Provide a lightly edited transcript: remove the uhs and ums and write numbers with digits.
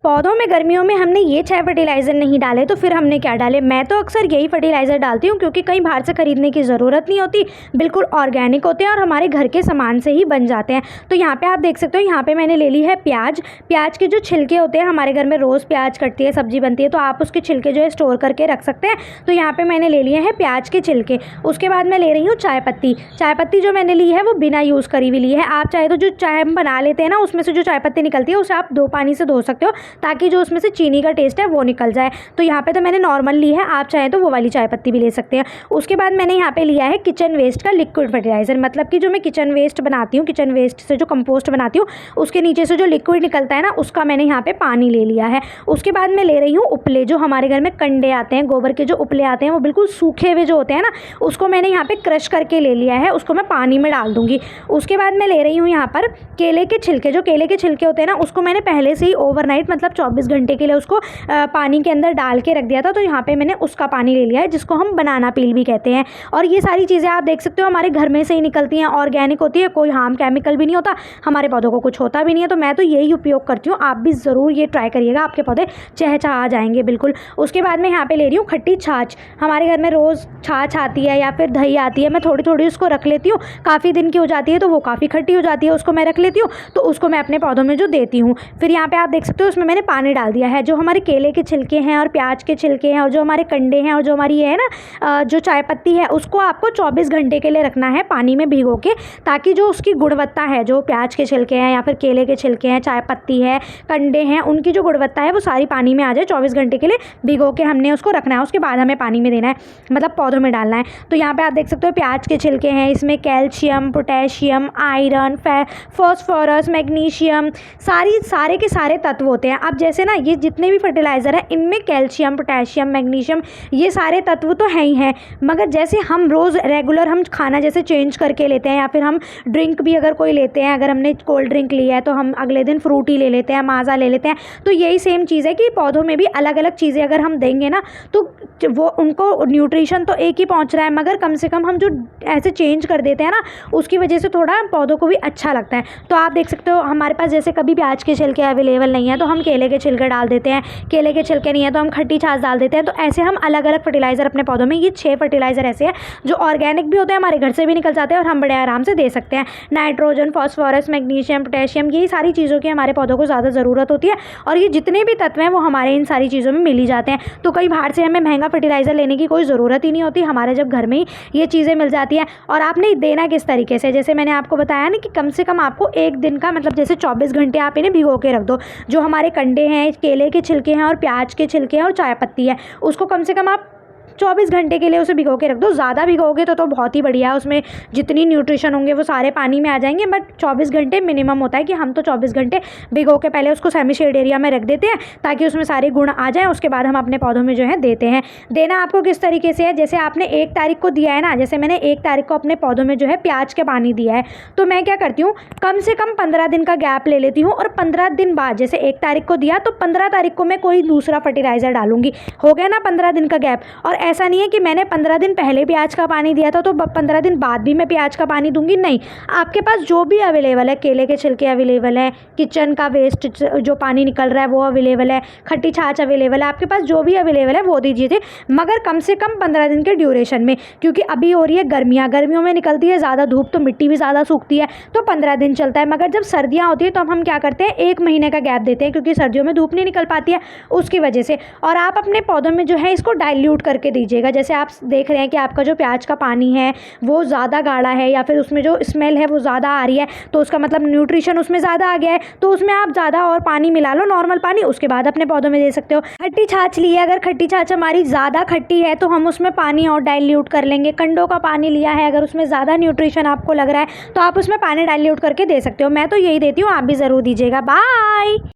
पौधों में गर्मियों में हमने ये 6 फर्टिलाइज़र नहीं डाले तो फिर हमने क्या डाले। मैं तो अक्सर यही फर्टिलाइज़र डालती हूँ क्योंकि कहीं बाहर से ख़रीदने की ज़रूरत नहीं होती, बिल्कुल ऑर्गेनिक होते हैं और हमारे घर के सामान से ही बन जाते हैं। तो यहाँ पे आप देख सकते हो, यहाँ पे मैंने ले ली है प्याज। प्याज के जो छिलके होते हैं, हमारे घर में रोज़ प्याज कटती है, सब्ज़ी बनती है, तो आप उसके छिलके जो है स्टोर करके रख सकते हैं। तो यहाँ पर मैंने ले लिए हैं प्याज के छिलके। उसके बाद मैं ले रही हूँ चाय पत्ती। चाय पत्ती जो मैंने ली है वो बिना यूज़ करी हुई ली है। आप चाहे तो जो चाय हम बना लेते हैं ना, उसमें से जो चाय पत्ती निकलती है उसे आप 2 पानी से धो सकते हो ताकि जो उसमें से चीनी का टेस्ट है वो निकल जाए। तो यहाँ पे तो मैंने नॉर्मल ली है, आप चाहें तो वो वाली चाय पत्ती भी ले सकते हैं। उसके बाद मैंने यहाँ पे लिया है किचन वेस्ट का लिक्विड फर्टिलाइज़र, मतलब कि जो मैं किचन वेस्ट बनाती हूँ, किचन वेस्ट से जो कंपोस्ट बनाती हूँ उसके नीचे से जो लिक्विड निकलता है ना, उसका मैंने यहाँ पे पानी ले लिया है। उसके बाद मैं ले रही हूँ उपले, जो हमारे घर में कंडे आते हैं, गोबर के जो उपले आते हैं वो बिल्कुल सूखे हुए जो होते हैं ना, उसको मैंने यहाँ पे क्रश करके ले लिया है, उसको मैं पानी में डाल दूँगी। उसके बाद मैं ले रही हूँ यहाँ पर केले के छिलके। जो केले के छिलके होते हैं ना, उसको मैंने पहले से ही ओवरनाइट मतलब 24 घंटे के लिए उसको पानी के अंदर डाल के रख दिया था। तो यहाँ पे मैंने उसका पानी ले लिया है, जिसको हम बनाना पील भी कहते हैं। और ये सारी चीज़ें आप देख सकते हो हमारे घर में से ही निकलती हैं, ऑर्गेनिक होती है, कोई हार्म केमिकल भी नहीं होता, हमारे पौधों को कुछ होता भी नहीं है। तो मैं तो यही उपयोग करती हूँ, आप भी ज़रूर ये ट्राई करिएगा, आपके पौधे चहचहा जाएंगे बिल्कुल। उसके बाद मैं यहाँ पे ले रही हूँ खट्टी छाछ। हमारे घर में रोज़ छाछ आती है या फिर दही आती है, मैं थोड़ी थोड़ी उसको रख लेती हूँ, काफ़ी दिन की हो जाती है तो वो काफ़ी खट्टी हो जाती है, उसको मैं रख लेती हूँ, तो उसको मैं अपने पौधों में जो देती हूँ। फिर यहाँ पे आप देख सकते हो उसमें मैंने पानी डाल दिया है। जो हमारे केले के छिलके हैं और प्याज के छिलके हैं और जो हमारे कंडे हैं और जो हमारी ये है ना जो चाय पत्ती है, उसको आपको 24 घंटे के लिए रखना है पानी में भिगो के, ताकि जो उसकी गुणवत्ता है, जो प्याज के छिलके हैं या फिर केले के छिलके हैं, चाय पत्ती है, कंडे हैं, उनकी जो गुणवत्ता है वो सारी पानी में आ जाए। 24 घंटे के लिए भिगो के हमने उसको रखना है, उसके बाद हमें पानी में देना है, मतलब पौधों में डालना है। तो यहाँ पे आप देख सकते हो प्याज के छिलके हैं, इसमें calcium, potassium, iron, phosphorus, magnesium, सारे के सारे तत्व होते हैं। अब जैसे ना ये जितने भी फर्टिलाइज़र है इनमें कैल्शियम, पोटेशियम, मैग्नीशियम ये सारे तत्व तो हैं ही हैं, मगर जैसे हम रोज़ रेगुलर हम खाना जैसे चेंज करके लेते हैं या फिर हम ड्रिंक भी अगर कोई लेते हैं, अगर हमने कोल्ड ड्रिंक लिया है तो हम अगले दिन फ्रूटी ले लेते हैं, माज़ा ले लेते हैं, तो यही सेम चीज़ है कि पौधों में भी अलग अलग चीज़ें अगर हम देंगे ना तो वो उनको न्यूट्रिशन तो एक ही पहुँच रहा है, मगर कम से कम हम जो ऐसे चेंज कर देते हैं ना, उसकी वजह से थोड़ा पौधों को भी अच्छा लगता है। तो आप देख सकते हो हमारे पास जैसे कभी प्याज के छिलके अवेलेबल नहीं है तो हम केले के छिलके डाल देते हैं, केले के छिलके नहीं है तो हम खट्टी छाछ डाल देते हैं। तो ऐसे हम अलग अलग फर्टिलाइज़र अपने पौधों में, ये 6 फर्टिलाइज़र ऐसे हैं जो ऑर्गेनिक भी होते हैं, हमारे घर से भी निकल जाते हैं और हम बड़े आराम से दे सकते हैं। नाइट्रोजन, फॉस्फोरस, मैग्नीशियम, पोटेशियम, यही सारी चीज़ों की हमारे पौधों को ज़्यादा ज़रूरत होती है और ये जितने भी तत्व हैं वो हमारे इन सारी चीज़ों में मिल ही जाते हैं। तो कहीं बाहर से हमें महंगा फर्टिलाइज़र लेने की कोई ज़रूरत ही नहीं होती, हमारे जब घर में ही ये चीज़ें मिल जाती हैं। और आपने देना किस तरीके से, जैसे मैंने आपको बताया ना कि कम से कम आपको 1 दिन का, मतलब जैसे 24 घंटे आप इन्हें भिगो के रख दो। जो हमारे कंडे हैं, केले के छिलके हैं और प्याज के छिलके हैं और चाय पत्ती है, उसको कम से कम आप 24 घंटे के लिए उसे भिगो के रख दो। ज़्यादा भिगोगे तो बहुत ही बढ़िया है, उसमें जितनी न्यूट्रिशन होंगे वो सारे पानी में आ जाएंगे, बट 24 घंटे मिनिमम होता है कि हम तो 24 घंटे भिगो के पहले उसको सेमी शेड एरिया में रख देते हैं ताकि उसमें सारे गुण आ जाएँ, उसके बाद हम अपने पौधों में जो है देते हैं। देना आपको किस तरीके से है, जैसे आपने 1 तारीख को दिया है ना, जैसे मैंने 1 तारीख को अपने पौधों में जो है प्याज के पानी दिया है, तो मैं क्या करती हूँ, कम से कम 15 दिन का गैप ले लेती हूँ और 15 दिन बाद, जैसे 1 तारीख को दिया तो 15 तारीख को मैं कोई दूसरा फर्टिलाइज़र डालूंगी। हो गया ना 15 दिन का गैप। और ऐसा नहीं है कि मैंने 15 दिन पहले प्याज का पानी दिया था तो 15 दिन बाद भी मैं प्याज का पानी दूंगी, नहीं। आपके पास जो भी अवेलेबल है, केले के छिलके अवेलेबल है, किचन का वेस्ट जो पानी निकल रहा है वो अवेलेबल है, खट्टी छाछ अवेलेबल है, आपके पास जो भी अवेलेबल है वो दीजिए थे, मगर कम से कम 15 दिन के ड्यूरेशन में, क्योंकि अभी हो रही है गर्मियों में निकलती है ज़्यादा धूप तो मिट्टी भी ज़्यादा सूखती है, तो 15 दिन चलता है। मगर जब सर्दियाँ होती है तो हम क्या करते हैं, 1 महीने का गैप देते हैं, क्योंकि सर्दियों में धूप नहीं निकल पाती है उसकी वजह से। और आप अपने पौधों में जो है इसको डाइल्यूट करके दीजिएगा। जैसे आप देख रहे हैं कि आपका जो प्याज का पानी है वो ज़्यादा गाढ़ा है या फिर उसमें जो स्मेल है वो ज़्यादा आ रही है, तो उसका मतलब न्यूट्रिशन उसमें ज़्यादा आ गया है, तो उसमें आप ज़्यादा और पानी मिला लो, नॉर्मल पानी, उसके बाद अपने पौधों में दे सकते हो। खट्टी छाछ ली है, अगर खट्टी छाछ हमारी ज़्यादा खट्टी है तो हम उसमें पानी और डाइल्यूट कर लेंगे। कंडों का पानी लिया है, अगर उसमें ज़्यादा न्यूट्रिशन आपको लग रहा है तो आप उसमें पानी डाइल्यूट करके दे सकते हो। मैं तो यही देती हूँ, आप भी ज़रूर दीजिएगा। बाय।